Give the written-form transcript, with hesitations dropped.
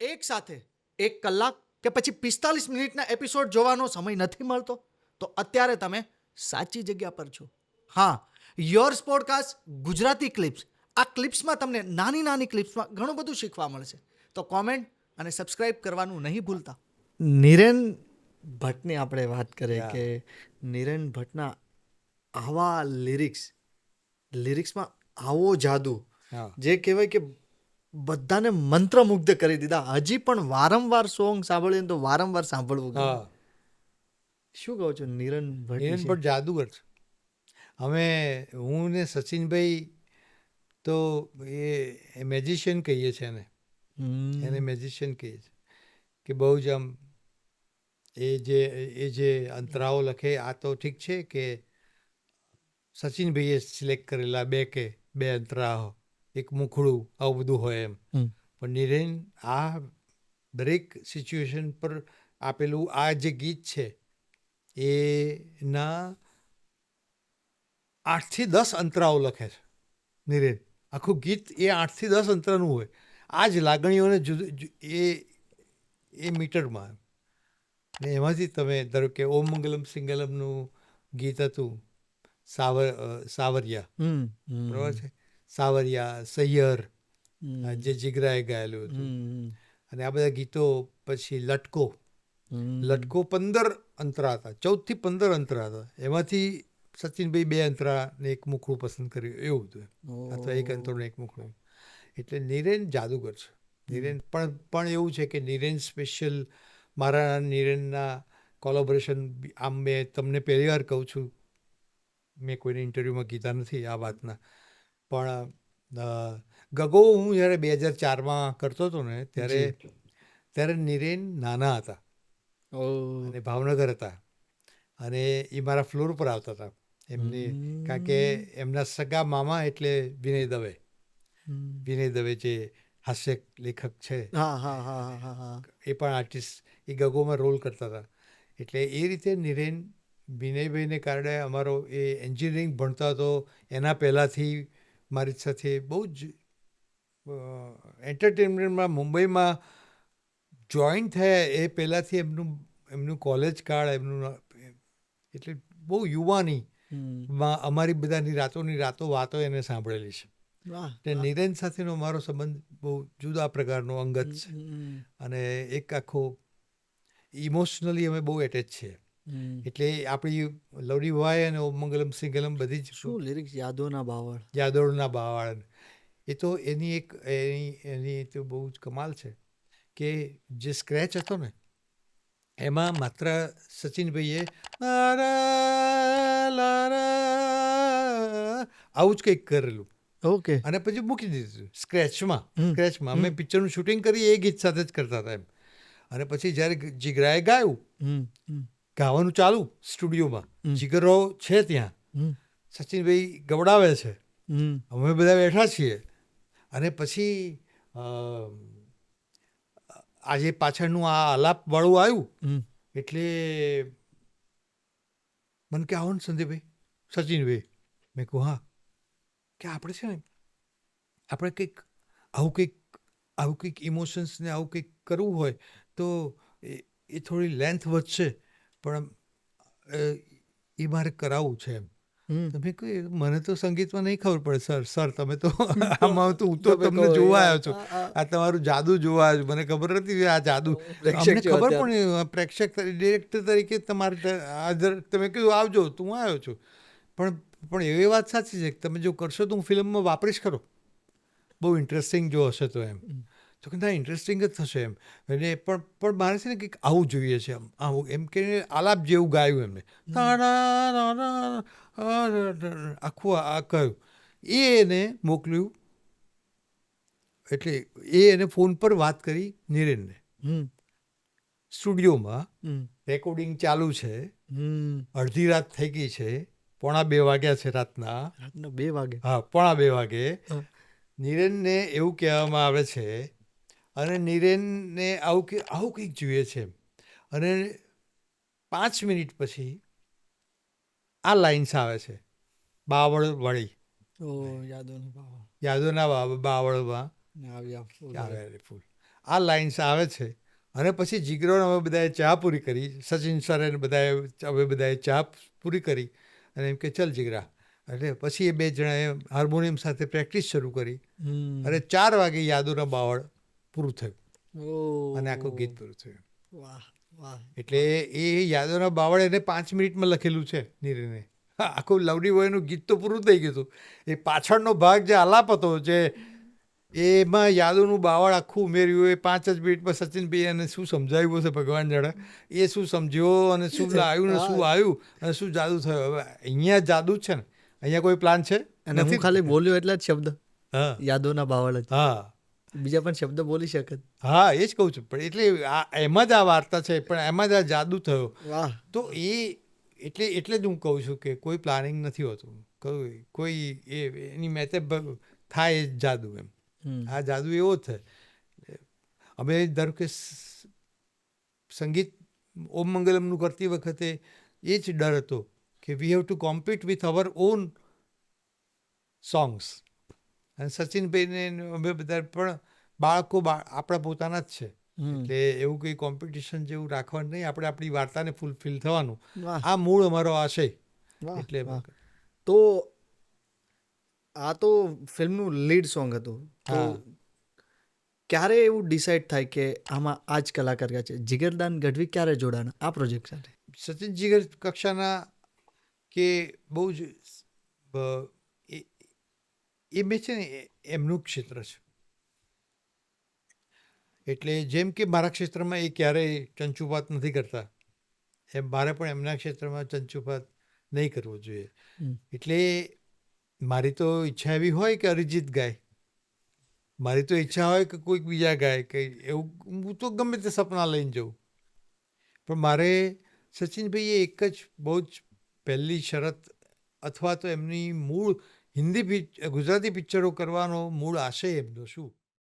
એક સાથે 1 કલાક કે પછી 45 મિનિટના એપિસોડ જોવાનો સમય નથી મળતો તો અત્યારે તમે સાચી જગ્યા પર છો. હા, યોર્સ પોડકાસ્ટ ગુજરાતી ક્લિપ્સ. આ ક્લિપ્સમાં તમને નાની નાની ક્લિપ્સમાં ઘણું બધું શીખવા મળશે. તો કોમેન્ટ અને સબસ્ક્રાઇબ કરવાનું નહીં ભૂલતા. નિરેન ભટ્ટની આપણે વાત કરીએ કે નિરેન ભટ્ટના આવા લિરિક્સમાં આવો જાદુ જે કહેવાય કે બધાને મંત્રમુગ્ધ કરી દીધા. હજી પણ વારંવાર સોંગ સાંભળીએ તો વારંવાર સાંભળવું ગમે. શું કહો છો નિરેન ભટ્ટ? જાદુગર છે. અમે હું ને સચિનભાઈ તો એ મેજિશિયન કહીએ છીએ એને મેજિશિયન કહીએ છીએ કે બહુ જ આમ એ જે અંતરાઓ લખે આ તો ઠીક છે કે સચિનભાઈએ સિલેક્ટ કરેલા બે અંતરાઓ, એક મુખડું, આવું બધું હોય એમ. પણ નિરેન આ દરેક સિચ્યુએશન પર આપેલું આ જે ગીત છે એના 8 થી 10 અંતરાઓ લખે છે નિરેન. આખું ગીત એ 8 થી 10 અંતરાનું હોય. આ જ લાગણીઓને એ મીટરમાં. ને એમાંથી તમે ધારો કે ઓમ મંગલમ સિંગલમનું ગીત હતું સાવરિયા, બરાબર છે, સાવરિયા, સૈયર, જે જીગરાએ ગાયેલું હતું. અને આ બધા ગીતો પછી લટકો 15 અંતરા હતા, 14 થી 15 અંતરા હતા. એમાંથી સચિનભાઈ 2 અંતરા ને એક મુખડું પસંદ કર્યું, એવું હતું. અથવા એક અંતરો ને એક મુખડું. એટલે નિરેન જાદુગર છે. નિરેન પણ એવું છે કે નિરેન સ્પેશિયલ મારા નિરેનના કોલેબોરેશન આમ મેં તમને પહેલી વાર કહું છું, મેં કોઈને ઇન્ટરવ્યૂમાં કીધા નથી આ વાતના, પણ ગગો હું જ્યારે 2004માં કરતો હતો ને ત્યારે નિરેન નાના હતા અને ભાવનગર હતા. અને એ મારા ફ્લોર પર આવતા હતા કારણ કે એમના સગા મામા એટલે વિનય દવે જે હાસ્ય લેખક છે, એ પણ આર્ટિસ્ટ, એ ગગોમાં રોલ કરતા હતા. એટલે એ રીતે નિરેન વિનયભાઈને કારણે અમારો એ એન્જિનિયરિંગ ભણતા હતો એના પહેલાંથી મારી સાથે બહુ જ એન્ટરટેનમેન્ટમાં મુંબઈમાં જોઈન થયા એ પહેલાંથી એમનું કોલેજ કાળ, એટલે બહુ યુવાની અમારી બધાની રાતોની વાતો એને સાંભળેલી છે. એટલે નિરેન સાથેનો મારો સંબંધ બહુ જુદા પ્રકારનો અંગત છે. અને એક આખો ઇમોશનલી અમે બહુ એટેચ છીએ. એટલે આપણી લવરીભાઈ અને ઓમ મંગલમ સિંગલમ બધી જ શું લિરિક્સ, યાદોના બાવળ, એ તો એની તો બહુ જ કમાલ છે કે જે સ્ક્રેચ હતો ને એમાં માત્ર સચિનભાઈએ આવું જ કંઈક કરેલું. ઓકે. અને પછી મૂકી દીધું સ્ક્રેચમાં. અમે પિક્ચરનું શૂટિંગ કરી એ ગીત સાથે જ કરતા હતા એમ. અને પછી જ્યારે જીગરાએ ગાયું, ગાવાનું ચાલુ સ્ટુડિયોમાં, જીગરો છે ત્યાં, સચિનભાઈ ગવડાવે છે, અમે બધા બેઠા છીએ. અને પછી આજે પાછળનું આ આલાપવાળું આવ્યું એટલે મને કે આવો ને સંદીપભાઈ, સચિનભાઈ. મેં કહું હા, કે આપણે છે ને આપણે આવું કંઈક ઇમોશન્સને આવું કંઈક કરવું હોય તો એ થોડી લેન્થ વધશે, પણ એ મારે કરાવવું છે એમ. તમે કહ્યું મને તો સંગીતમાં નહીં ખબર પડે સર તમે તો આમાં તો હું તો તમને જોવા આવ્યો છું, આ તમારું જાદુ જોવા આવ્યો છું, મને ખબર નથી આ જાદુ. અમને ખબર પણ પ્રેક્ષક ડિરેક્ટર તરીકે તમારે તમે કહ્યું આવજો તો હું આવ્યો છું. પણ એવી વાત સાચી છે કે તમે જો કરશો તો હું ફિલ્મમાં વાપરીશ ખરો, બહુ ઇન્ટરેસ્ટિંગ જો હશે તો એમ. તો કે ના ઇન્ટરેસ્ટિંગ જ થશે એમ. એટલે પણ મારે છે ને કંઈક આવું જોઈએ છે, આવું એમ કે આલાપ જેવું ગાયું એમને, આખું આ કહ્યું. એને મોકલ્યું. એટલે એને ફોન પર વાત કરી નિરેનને, સ્ટુડિયોમાં રેકોર્ડિંગ ચાલુ છે, અડધી રાત થઈ ગઈ છે, 1:45 વાગ્યા છે રાતના. 2 વાગે? હા, 1:45 વાગે. નિરેનને એવું કહેવામાં આવે છે અને નિરેનને આવું કંઈક જોઈએ છે. અને 5 મિનિટ પછી આ લાઇન્સ આવે છે, બાવળ વળી, યાદોના બાવળમાં આવ્યા ફૂલ. આ લાઇન્સ આવે છે અને પછી જીગરોને અમે બધાએ ચા પૂરી કરી, સચિન સરે અમે બધાએ ચા પૂરી કરી અને એમ કે ચલ જીગરા, એટલે પછી એ બે જણાએ હાર્મોનિયમ સાથે પ્રેક્ટિસ શરૂ કરી અને 4 વાગે યાદોના બાવળ પૂરું થયું અને આખું ગીત પૂરું થયું. વાહ વાહ. એટલે એ યાદોના બાવળ એને 5 મિનિટમાં લખેલું છે નીરેને. આખું લવડી બોયનું ગીત તો પૂરું થઈ ગયું હતું. એ પાછળનો ભાગ જે આલાપ હતો, જે એમાં યાદોનું બાવળ આખું ઉમેર્યું, એ 5 જ મિનિટમાં સચિનભાઈ એને શું સમજાવ્યું હશે ભગવાન જાણે. એ શું સમજ્યો અને શું આવ્યું ને શું આવ્યું અને શું જાદુ થયો. હવે અહીંયા જાદુ છે ને, અહીંયા કોઈ પ્લાન છે અને હું ખાલી બોલ્યો એટલા જ શબ્દ, હા યાદોના બાવળ જ. હા બીજા પણ શબ્દ બોલી શકે. હા, એ જ કહું છું. પણ એટલે એમાં જ આ વાર્તા છે, પણ એમાં જ આ જાદુ થયો. વાહ. તો એટલે જ હું કહું છું કે કોઈ પ્લાનિંગ નથી હોતું. કોઈ એની મેતે થાય એ જ જાદુ એમ. આ જાદુ એવો જ છે. અમે ધારો કે સંગીત ઓમ મંગલમનું કરતી વખતે એ જ ડર હતો કે we have to compete with our own songs. અને સચિનભાઈને અમે બધા પણ બાળકો આપણા પોતાના જ છે, એટલે એવું કંઈ કોમ્પિટિશન જેવું રાખવાનું નહીં. આપણે આપણી વાર્તાને ફૂલફિલ થવાનું, આ મૂળ અમારો આશય. એટલે તો આ તો ફિલ્મનું લીડ સોંગ હતું. તો ક્યારે એવું ડિસાઇડ થાય કે આમાં આ જ કલાકાર છે? જીગરદાન ગઢવી ક્યારે જોડાના આ પ્રોજેક્ટ સાથે? સચિન જીગર કક્ષાના કે બહુ જ એ બે છે ને, એમનું ક્ષેત્ર છે. એટલે જેમ કે મારા ક્ષેત્રમાં એ ક્યારેય ચંચુપાત નથી કરતા, એમ મારે પણ એમના ક્ષેત્રમાં ચંચુપાત નહીં કરવો જોઈએ. એટલે મારી તો ઈચ્છા એવી હોય કે અરિજીત ગાય, મારી તો ઈચ્છા હોય કે કોઈક બીજા ગાય, કંઈ એવું હું તો ગમે તે સપના લઈને જાઉં. પણ મારે સચિનભાઈએ એક જ બહુ જ પહેલી શરત, અથવા તો એમની મૂળ ગુજરાતી પિક્ચરો કરવાનો મૂળ આશય એમનો શું